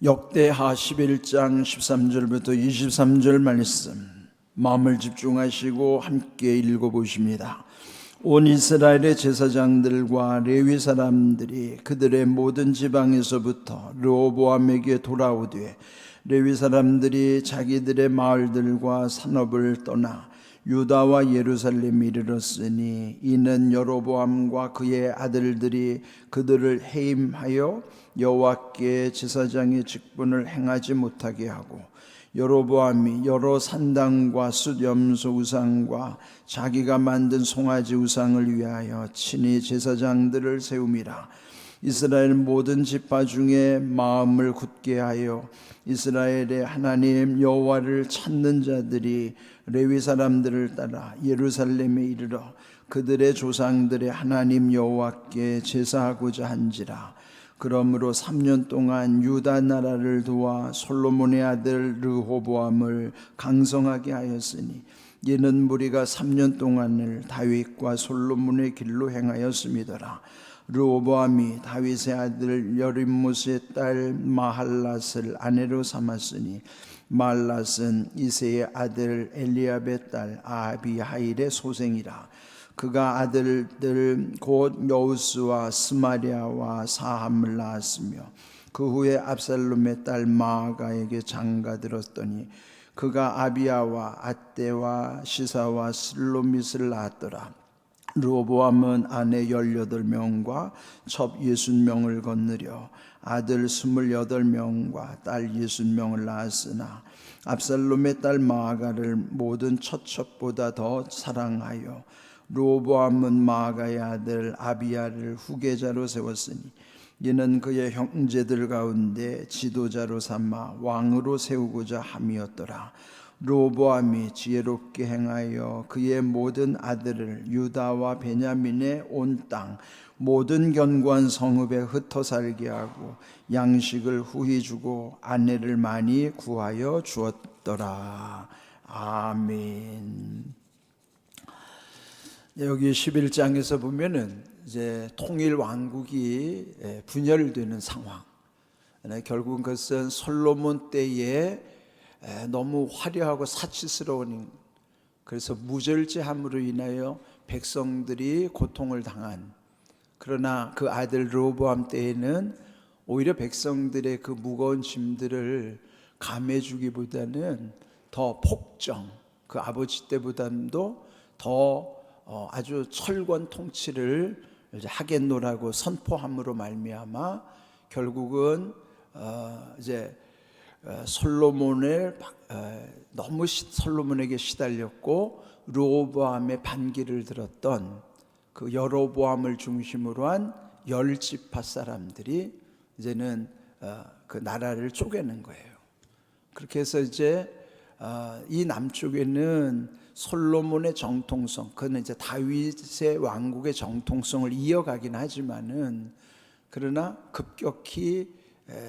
역대하 11장 13절부터 23절 말씀 마음을 집중하시고 함께 읽어보십니다. 온 이스라엘의 제사장들과 레위 사람들이 그들의 모든 지방에서부터 르호보암에게 돌아오되 레위 사람들이 자기들의 마을들과 산업을 떠나 유다와 예루살렘에 이르렀으니 이는 여로보암과 그의 아들들이 그들을 해임하여 여호와께 제사장의 직분을 행하지 못하게 하고 여로보암이 여러 산당과 숫염소 우상과 자기가 만든 송아지 우상을 위하여 친히 제사장들을 세움이라. 이스라엘 모든 지파 중에 마음을 굳게 하여 이스라엘의 하나님 여호와를 찾는 자들이 레위 사람들을 따라 예루살렘에 이르러 그들의 조상들의 하나님 여호와께 제사하고자 한지라. 그러므로 3년 동안 유다 나라를 도와 솔로몬의 아들 르호보암을 강성하게 하였으니 이는 무리가 3년 동안을 다윗과 솔로몬의 길로 행하였음이더라. 르호보암이 다윗의 아들 여림못의 딸 마할랏을 아내로 삼았으니 마할랏은 이새의 아들 엘리압의 딸 아비하일의 소생이라. 그가 아들들 곧 여우스와 스마리아와 사함을 낳았으며 그 후에 압살롬의 딸 마아가에게 장가들었더니 그가 아비야와 앗대와 시사와 슬로밋을 낳았더라. 르호보암은 아내 18명과 첩 60명을 거느려 아들 28명과 딸 60명을 낳았으나 압살롬의 딸 마아가를 모든 처첩보다 더 사랑하여 르호보암은 마아가의 아들 아비야를 후계자로 세웠으니 이는 그의 형제들 가운데 지도자로 삼아 왕으로 세우고자 함이었더라. 르호보암이 지혜롭게 행하여 그의 모든 아들을 유다와 베냐민의 온 땅 모든 견고한 성읍에 흩어 살게 하고 양식을 후히 주고 아내를 많이 구하여 주었더라. 아멘. 여기 11장에서 보면은 이제 통일 왕국이 분열되는 상황. 결국은 그것은 솔로몬 때에 너무 화려하고 사치스러운, 그래서 무절제함으로 인하여 백성들이 고통을 당한. 그러나 그 아들 르호보암 때에는 오히려 백성들의 그 무거운 짐들을 감해주기보다는 더 폭정, 그 아버지 때보다도 더 아주 철권 통치를 하겠노라고 선포함으로 말미암아 결국은 이제 솔로몬을 너무 솔로몬에게 시달렸고 르호보암의 반기를 들었던 그 여로보암을 중심으로 한 10지파 사람들이 이제는 그 나라를 쪼개는 거예요. 그렇게 해서 이제 이 남쪽에는 솔로몬의 정통성, 그는 이제 다윗의 왕국의 정통성을 이어가긴 하지만은 그러나 급격히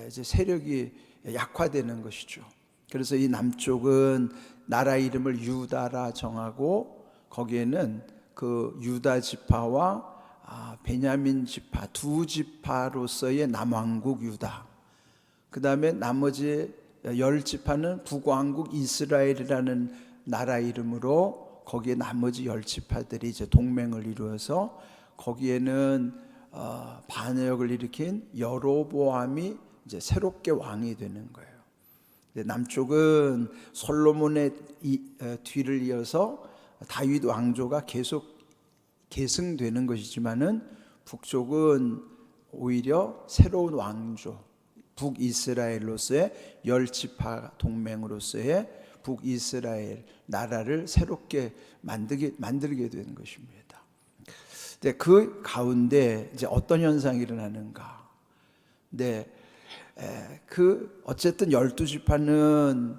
이제 세력이 약화되는 것이죠. 그래서 이 남쪽은 나라 이름을 유다라 정하고 거기에는 그 유다 지파와 베냐민 지파 두 지파로서의 남왕국 유다, 그 다음에 나머지 10지파는 북왕국 이스라엘이라는 나라 이름으로 거기에 나머지 10지파들이 이제 동맹을 이루어서 거기에는 반역을 일으킨 여로보암이 이제 새롭게 왕이 되는 거예요. 남쪽은 솔로몬의 뒤를 이어서 다윗 왕조가 계속 계승되는 것이지만은 북쪽은 오히려 새로운 왕조, 북이스라엘로서의 10지파 동맹으로서의 북이스라엘 나라를 새롭게 만들게 되는 것입니다. 근데 그 가운데 이제 어떤 현상이 일어나는가? 네, 그 어쨌든 12지파는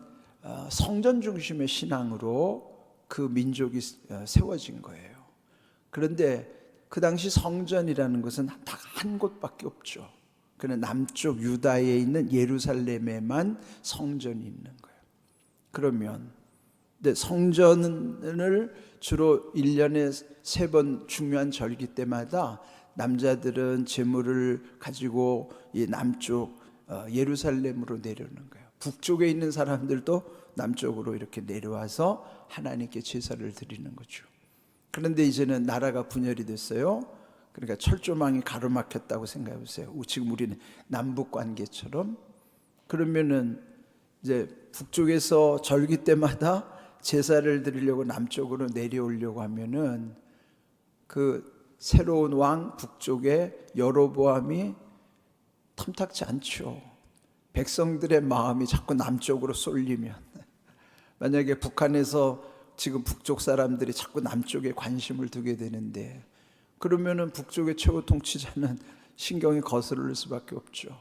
성전 중심의 신앙으로 그 민족이 세워진 거예요. 그런데 그 당시 성전이라는 것은 딱 한 곳밖에 없죠. 그는 남쪽 유다에 있는 예루살렘에만 성전이 있는 거예요. 그러면 성전을 주로 1년에 3번 중요한 절기 때마다 남자들은 제물을 가지고 이 남쪽 예루살렘으로 내려오는 거예요. 북쪽에 있는 사람들도 남쪽으로 이렇게 내려와서 하나님께 제사를 드리는 거죠. 그런데 이제는 나라가 분열이 됐어요. 그러니까 철조망이 가로막혔다고 생각해 보세요. 지금 우리는 남북 관계처럼. 그러면은 이제 북쪽에서 절기 때마다 제사를 드리려고 남쪽으로 내려오려고 하면은 그 새로운 왕 북쪽에 여로보암이 탐탁지 않죠. 백성들의 마음이 자꾸 남쪽으로 쏠리면, 만약에 북한에서 지금 북쪽 사람들이 자꾸 남쪽에 관심을 두게 되는데, 그러면은 북쪽의 최고 통치자는 신경이 거스를 수밖에 없죠.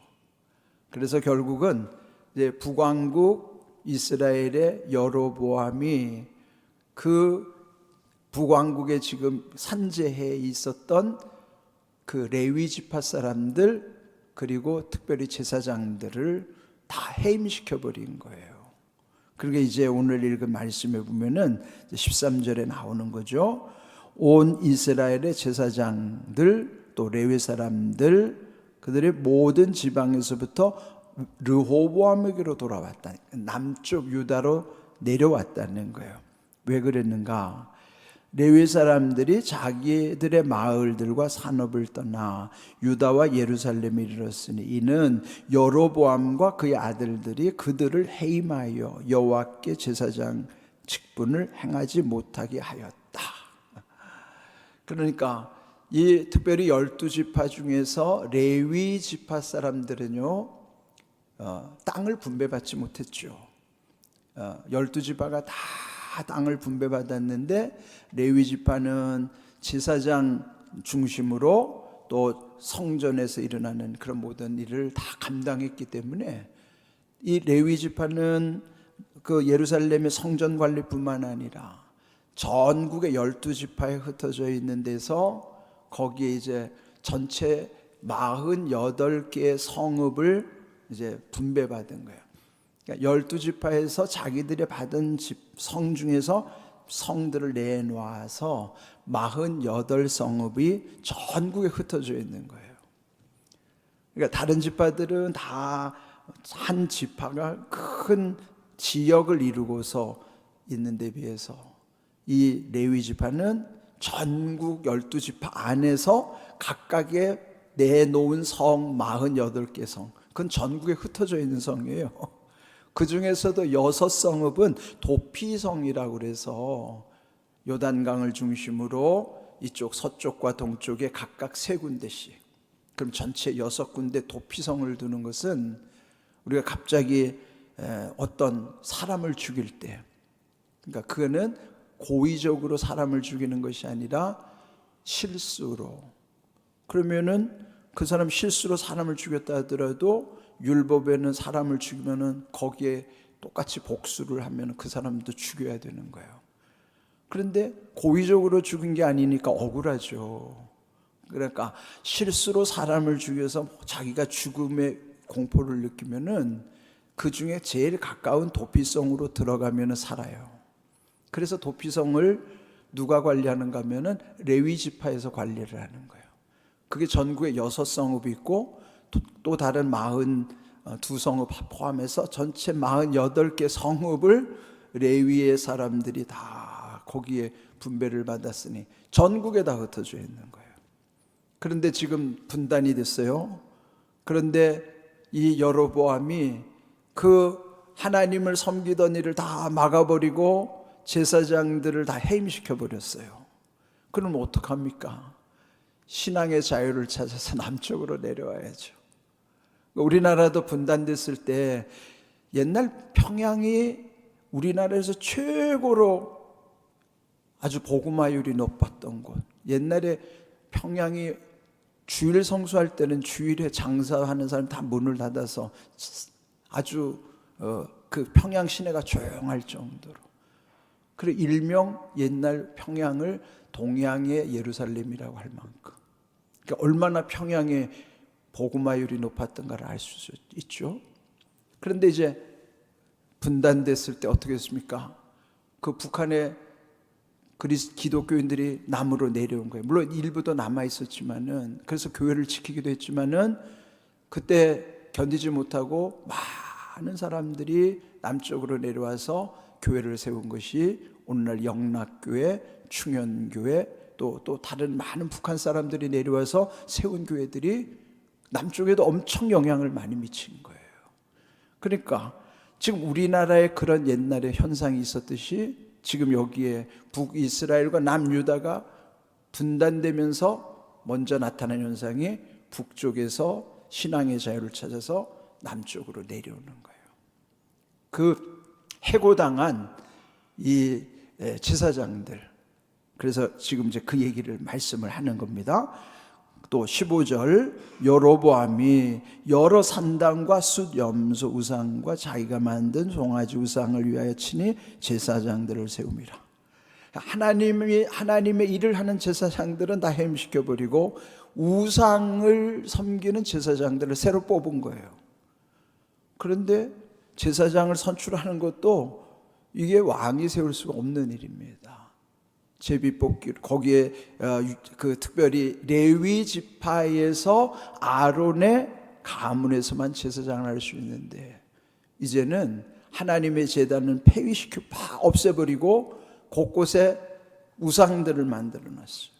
그래서 결국은 이제 북왕국 이스라엘의 여로보암이 그 북왕국에 지금 산재해에 있었던 그 레위 지파 사람들, 그리고 특별히 제사장들을 다 해임시켜 버린 거예요. 그러니까 이제 오늘 읽은 말씀에 보면은 13절에 나오는 거죠. 온 이스라엘의 제사장들, 또 레위 사람들, 그들의 모든 지방에서부터 르호보암에게로 돌아왔다. 남쪽 유다로 내려왔다는 거예요. 왜 그랬는가? 레위 사람들이 자기들의 마을들과 산업을 떠나 유다와 예루살렘에 이르렀으니 이는 여로보암과 그의 아들들이 그들을 해임하여 여호와께 제사장 직분을 행하지 못하게 하였다. 그러니까 이 특별히 12지파 중에서 레위 지파 사람들은요, 땅을 분배받지 못했죠. 12지파가 다 땅을 분배받았는데 레위 지파는 제사장 중심으로 또 성전에서 일어나는 그런 모든 일을 다 감당했기 때문에 이 레위 지파는 그 예루살렘의 성전 관리뿐만 아니라 전국의 12지파에 흩어져 있는 데서 거기에 이제 전체 48개의 성읍을 이제 분배받은 거예요. 그러니까 12지파에서 자기들이 받은 성 중에서 성들을 내놓아서 48성읍이 전국에 흩어져 있는 거예요. 그러니까 다른 지파들은 다 한 지파가 큰 지역을 이루고서 있는 데 비해서 이 레위 지파는 전국 12지파 안에서 각각의 내놓은 성 48개 성, 그건 전국에 흩어져 있는 성이에요. 그 중에서도 6성읍은 도피성이라고 그래서 요단강을 중심으로 이쪽 서쪽과 동쪽에 각각 3군데씩, 그럼 전체 6군데 도피성을 두는 것은 우리가 갑자기 어떤 사람을 죽일 때, 그러니까 그거는 고의적으로 사람을 죽이는 것이 아니라 실수로, 그러면은 그 사람 실수로 사람을 죽였다 하더라도 율법에는 사람을 죽이면은 거기에 똑같이 복수를 하면 그 사람도 죽여야 되는 거예요. 그런데 고의적으로 죽인 게 아니니까 억울하죠. 그러니까 실수로 사람을 죽여서 자기가 죽음의 공포를 느끼면은 그 중에 제일 가까운 도피성으로 들어가면은 살아요. 그래서 도피성을 누가 관리하는가 하면은 레위 지파에서 관리를 하는 거예요. 그게 전국에 6성읍이 있고 또 다른 42성읍 포함해서 전체 48개 성읍을 레위의 사람들이 다 거기에 분배를 받았으니 전국에 다 흩어져 있는 거예요. 그런데 지금 분단이 됐어요. 그런데 이 여로보암이 그 하나님을 섬기던 일을 다 막아버리고 제사장들을 다 해임시켜 버렸어요. 그럼 어떡합니까? 신앙의 자유를 찾아서 남쪽으로 내려와야죠. 우리나라도 분단됐을 때 옛날 평양이 우리나라에서 최고로 아주 복음화율이 높았던 곳, 옛날에 평양이 주일 성수할 때는 주일에 장사하는 사람 다 문을 닫아서 아주 그 평양 시내가 조용할 정도로, 그래 일명 옛날 평양을 동양의 예루살렘이라고 할 만큼, 그러니까 얼마나 평양의 복음화율이 높았던가를 알 수 있죠. 그런데 이제 분단됐을 때 어떻게 했습니까? 그 북한의 기독교인들이 남으로 내려온 거예요. 물론 일부도 남아 있었지만은, 그래서 교회를 지키기도 했지만은 그때 견디지 못하고 많은 사람들이 남쪽으로 내려와서 교회를 세운 것이 오늘날 영락교회, 충현교회, 또 다른 많은 북한 사람들이 내려와서 세운 교회들이 남쪽에도 엄청 영향을 많이 미친 거예요. 그러니까 지금 우리나라에 그런 옛날에 현상이 있었듯이 지금 여기에 북이스라엘과 남유다가 분단되면서 먼저 나타난 현상이 북쪽에서 신앙의 자유를 찾아서 남쪽으로 내려오는 거예요. 그 해고당한 이 제사장들, 그래서 지금 이제 그 얘기를 말씀을 하는 겁니다. 또 15절, 여로보암이 여러 산당과 숫 염소 우상과 자기가 만든 송아지 우상을 위하여 친히 제사장들을 세웁니다. 하나님의 일을 하는 제사장들은 다 해임시켜버리고 우상을 섬기는 제사장들을 새로 뽑은 거예요. 그런데 제사장을 선출하는 것도 이게 왕이 세울 수가 없는 일입니다. 제비뽑기, 거기에 특별히 레위 지파에서 아론의 가문에서만 제사장을 할 수 있는데, 이제는 하나님의 제단은 폐위시켜 없애버리고 곳곳에 우상들을 만들어 놨어요.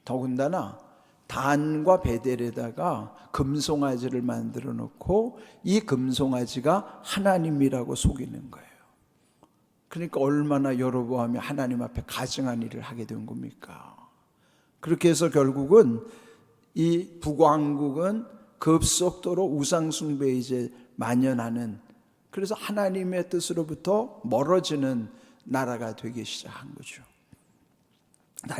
더군다나 단과 베델에다가 금송아지를 만들어 놓고 이 금송아지가 하나님이라고 속이는 거예요. 그러니까 얼마나 여로보암이 하나님 앞에 가증한 일을 하게 된 겁니까? 그렇게 해서 결국은 이 북왕국은 급속도로 우상숭배에 이제 만연하는, 그래서 하나님의 뜻으로부터 멀어지는 나라가 되기 시작한 거죠.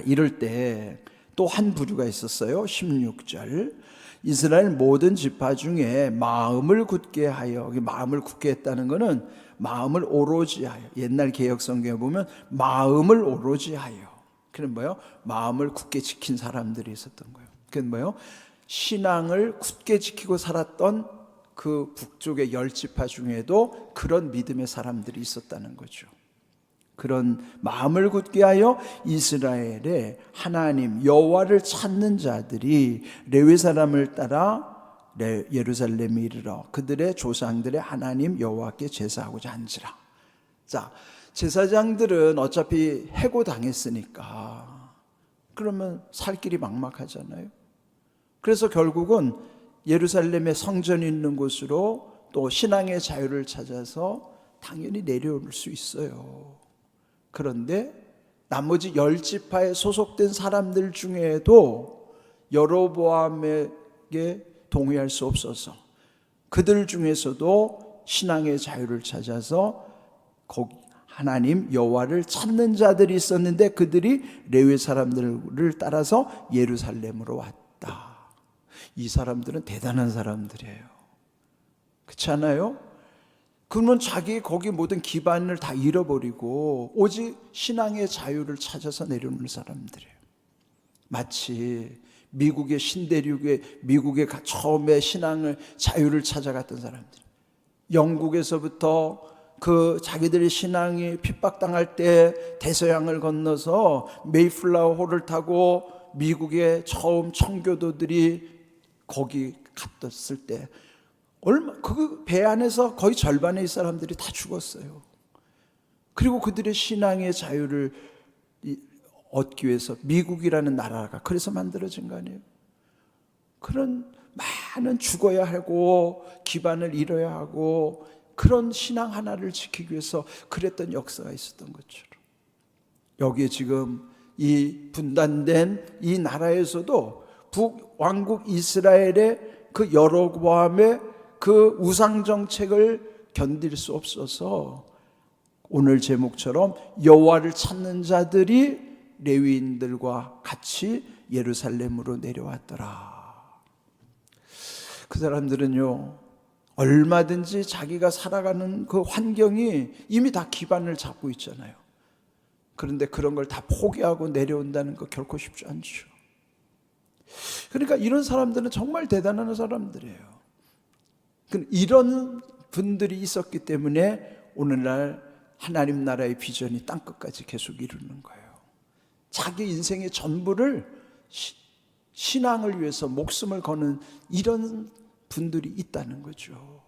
이럴 때 또 한 부류가 있었어요. 16절, 이스라엘 모든 지파 중에 마음을 굳게 하여, 마음을 굳게 했다는 것은 마음을 오로지 하여, 옛날 개혁 성경에 보면 마음을 오로지 하여, 그건 뭐예요? 마음을 굳게 지킨 사람들이 있었던 거예요. 그건 뭐예요? 신앙을 굳게 지키고 살았던 그 북쪽의 10지파 중에도 그런 믿음의 사람들이 있었다는 거죠. 그런 마음을 굳게 하여 이스라엘의 하나님 여호와를 찾는 자들이 레위 사람을 따라 예루살렘에 이르러 그들의 조상들의 하나님 여호와께 제사하고자 한지라. 자, 제사장들은 어차피 해고당했으니까 그러면 살 길이 막막하잖아요. 그래서 결국은 예루살렘에 성전이 있는 곳으로 또 신앙의 자유를 찾아서 당연히 내려올 수 있어요. 그런데 나머지 10지파에 소속된 사람들 중에도 여로보암에게 동의할 수 없어서 그들 중에서도 신앙의 자유를 찾아서 하나님 여호와를 찾는 자들이 있었는데 그들이 레위 사람들을 따라서 예루살렘으로 왔다. 이 사람들은 대단한 사람들이에요. 그렇지 않아요? 그러면 자기 거기 모든 기반을 다 잃어버리고 오직 신앙의 자유를 찾아서 내려오는 사람들이에요. 마치 미국의 신대륙에 미국에 처음에 신앙을 자유를 찾아갔던 사람들, 영국에서부터 그 자기들의 신앙이 핍박당할 때 대서양을 건너서 메이플라워 호를 타고 미국의 처음 청교도들이 거기 갔었을 때 그 배 안에서 거의 절반의 사람들이 다 죽었어요. 그리고 그들의 신앙의 자유를 얻기 위해서 미국이라는 나라가 그래서 만들어진 거 아니에요? 그런 많은 죽어야 하고 기반을 잃어야 하고 그런 신앙 하나를 지키기 위해서 그랬던 역사가 있었던 것처럼 여기에 지금 이 분단된 이 나라에서도 북왕국 이스라엘의 그 여로보암의 그 우상 정책을 견딜 수 없어서 오늘 제목처럼 여호와를 찾는 자들이 레위인들과 같이 예루살렘으로 내려왔더라. 그 사람들은요, 얼마든지 자기가 살아가는 그 환경이 이미 다 기반을 잡고 있잖아요. 그런데 그런 걸 다 포기하고 내려온다는 거 결코 쉽지 않죠. 그러니까 이런 사람들은 정말 대단한 사람들이에요. 이런 분들이 있었기 때문에 오늘날 하나님 나라의 비전이 땅끝까지 계속 이루는 거예요. 자기 인생의 전부를 신앙을 위해서 목숨을 거는 이런 분들이 있다는 거죠.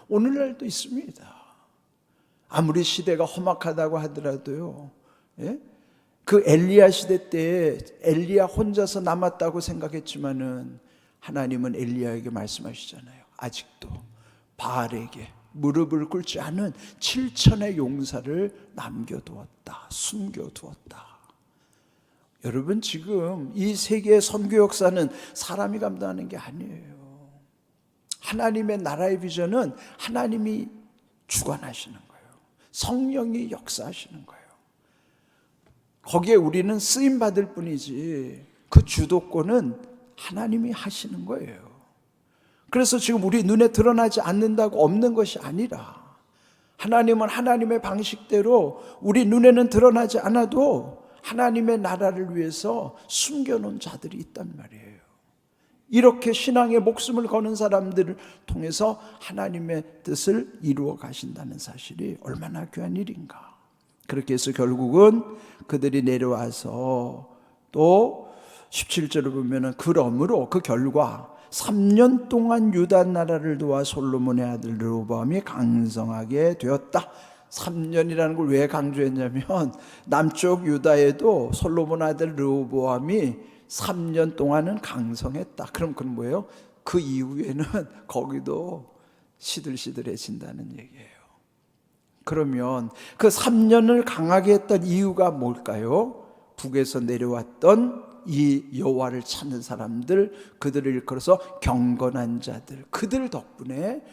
오늘날도 있습니다. 아무리 시대가 험악하다고 하더라도요, 예? 그 엘리야 시대 때 엘리야 혼자서 남았다고 생각했지만은 하나님은 엘리야에게 말씀하시잖아요. 아직도 바알에게 무릎을 꿇지 않은 7천의 용사를 남겨두었다, 숨겨두었다. 여러분, 지금 이 세계의 선교 역사는 사람이 감당하는 게 아니에요. 하나님의 나라의 비전은 하나님이 주관하시는 거예요. 성령이 역사하시는 거예요. 거기에 우리는 쓰임받을 뿐이지 그 주도권은 하나님이 하시는 거예요. 그래서 지금 우리 눈에 드러나지 않는다고 없는 것이 아니라, 하나님은 하나님의 방식대로 우리 눈에는 드러나지 않아도 하나님의 나라를 위해서 숨겨놓은 자들이 있단 말이에요. 이렇게 신앙의 목숨을 거는 사람들을 통해서 하나님의 뜻을 이루어 가신다는 사실이 얼마나 귀한 일인가. 그렇게 해서 결국은 그들이 내려와서 또 17절을 보면은 그러므로 그 결과 3년 동안 유다 나라를 도와 솔로몬의 아들 르호보암이 강성하게 되었다. 3년이라는 걸 왜 강조했냐면 남쪽 유다에도 솔로몬 아들 르호보암이 3년 동안은 강성했다. 그럼 그건 뭐예요? 그 이후에는 거기도 시들시들해진다는 얘기예요. 그러면 그 3년을 강하게 했던 이유가 뭘까요? 북에서 내려왔던 이 여호와를 찾는 사람들, 그들을 일컬어서 경건한 자들, 그들 덕분에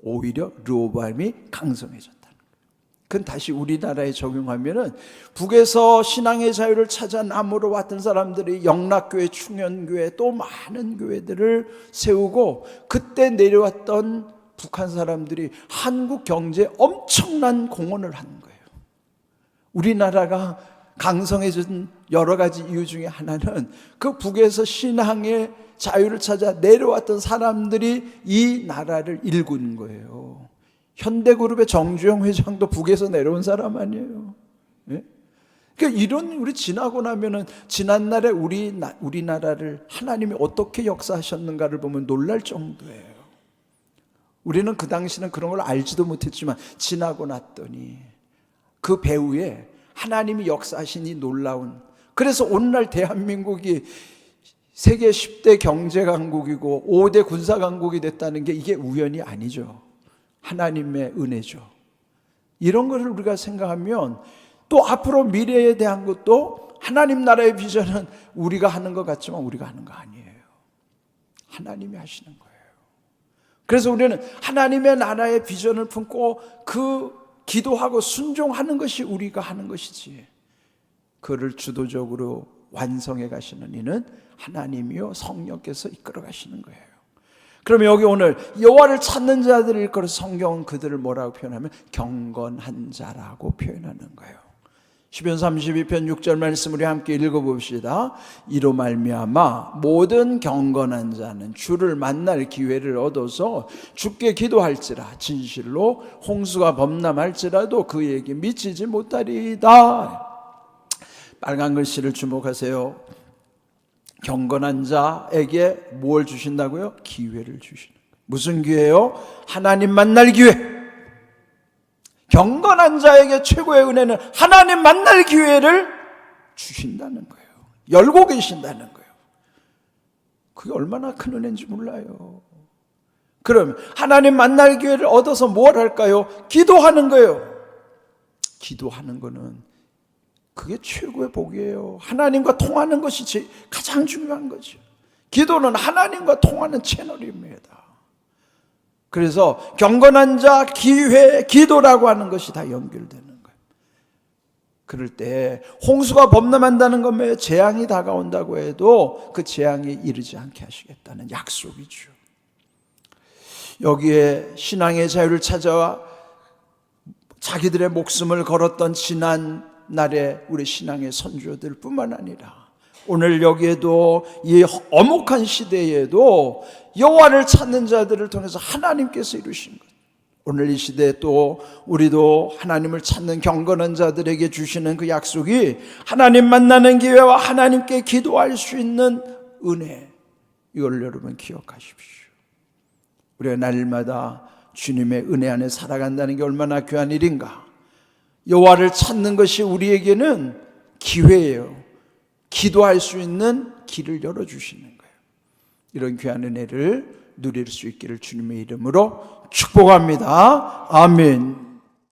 오히려 르호보암이 강성해졌다는 거예요. 그건 다시 우리나라에 적용하면은 북에서 신앙의 자유를 찾아 남으로 왔던 사람들이 영락교회, 충현교회, 또 많은 교회들을 세우고, 그때 내려왔던 북한 사람들이 한국 경제에 엄청난 공헌을 하는 거예요. 우리나라가 강성해진 여러 가지 이유 중에 하나는 그 북에서 신앙의 자유를 찾아 내려왔던 사람들이 이 나라를 일군 거예요. 현대그룹의 정주영 회장도 북에서 내려온 사람 아니에요. 예? 그러니까 이런, 우리 지나고 나면은 지난날에 우리나라를 하나님이 어떻게 역사하셨는가를 보면 놀랄 정도예요. 우리는 그 당시는 그런 걸 알지도 못했지만 지나고 났더니 그 배후에 하나님이 역사하신 이 놀라운, 그래서 오늘날 대한민국이 세계 10대 경제 강국이고 5대 군사 강국이 됐다는 게 이게 우연이 아니죠. 하나님의 은혜죠. 이런 것을 우리가 생각하면 또 앞으로 미래에 대한 것도 하나님 나라의 비전은 우리가 하는 것 같지만 우리가 하는 거 아니에요. 하나님이 하시는 거예요. 그래서 우리는 하나님의 나라의 비전을 품고 그 기도하고 순종하는 것이 우리가 하는 것이지, 그를 주도적으로 완성해 가시는 이는 하나님이요 성령께서 이끌어 가시는 거예요. 그러면 여기 오늘 여호와를 찾는 자들을 일컬어 성경은 그들을 뭐라고 표현하면 경건한 자라고 표현하는 거예요. 시편 32편 6절 말씀 우리 함께 읽어봅시다. 이로 말미암아 모든 경건한 자는 주를 만날 기회를 얻어서 주께 기도할지라 진실로 홍수가 범람할지라도 그에게 미치지 못하리이다. 빨간 글씨를 주목하세요. 경건한 자에게 뭘 주신다고요? 기회를 주시는 거예요. 무슨 기회요? 하나님 만날 기회. 경건한 자에게 최고의 은혜는 하나님 만날 기회를 주신다는 거예요. 열고 계신다는 거예요. 그게 얼마나 큰 은혜인지 몰라요. 그럼 하나님 만날 기회를 얻어서 뭘 할까요? 기도하는 거예요. 기도하는 거는 그게 최고의 복이에요. 하나님과 통하는 것이 가장 중요한 거죠. 기도는 하나님과 통하는 채널입니다. 그래서 경건한 자, 기회, 기도라고 하는 것이 다 연결되는 거예요. 그럴 때 홍수가 범람한다는 건 재앙이 다가온다고 해도 그 재앙에 이르지 않게 하시겠다는 약속이죠. 여기에 신앙의 자유를 찾아와 자기들의 목숨을 걸었던 지난 날에 우리 신앙의 선조들 뿐만 아니라 오늘 여기에도 이 엄혹한 시대에도 여호와를 찾는 자들을 통해서 하나님께서 이루신 것, 오늘 이 시대에 또 우리도 하나님을 찾는 경건한 자들에게 주시는 그 약속이 하나님 만나는 기회와 하나님께 기도할 수 있는 은혜, 이걸 여러분 기억하십시오. 우리가 날마다 주님의 은혜 안에 살아간다는 게 얼마나 귀한 일인가. 여호와를 찾는 것이 우리에게는 기회예요. 기도할 수 있는 길을 열어주시는 거예요. 이런 귀한 은혜를 누릴 수 있기를 주님의 이름으로 축복합니다. 아멘.